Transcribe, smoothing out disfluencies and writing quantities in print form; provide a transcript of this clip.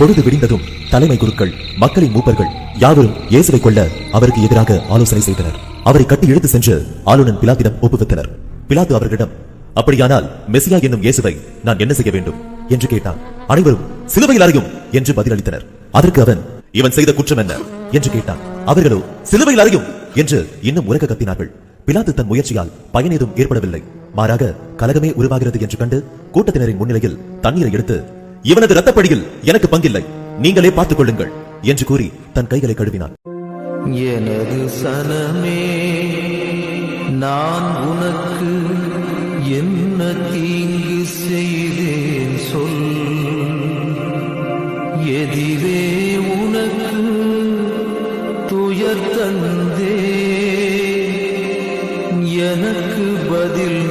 பொழுது விடிந்ததும் தலைமை குருக்கள், மக்களின் மூப்பர்கள் யாவரும் இயேசுவை கொல்ல அவருக்கு எதிராக ஆலோசனை செய்தனர். அவரை கட்டி இழுத்து சென்று ஆளுநன் பிலாத்திடம் ஒப்புவித்தனர். பிலாத்து அவர்களிடம், அப்படியானால் மெசியா என்னும் இயேசுவை நான் என்ன செய்ய வேண்டும் என்று கேட்டான். அனைவரும் சிலுவையில் அறையும் என்று பதிலளித்தனர். அதற்கு அவன், இவன் செய்த குற்றம் என்ன என்று கேட்டான். அவர்களோ சிலுவையில் அறையும் என்று இன்னும் உரக்க கத்தினார்கள். பிலாத்து தன் முயற்சியால் பயன் ஏதும் ஏற்படவில்லை. மாறாக கலகமே உருவாகிறது என்று கண்டு கூட்டத்தினரின் முன்னிலையில் தண்ணீரை எடுத்து, இவனது இரத்தப்படியில் எனக்கு பங்கில்லை, நீங்களே பார்த்துக் கொள்ளுங்கள் என்று கூறி தன் கைகளை கழுவினான். எனது சனமே, நான் உனக்கு என்ன தீங்கு செய்தேன் சொல். எதிரே உனக்கு துயர் தந்தே, எனக்கு பதில்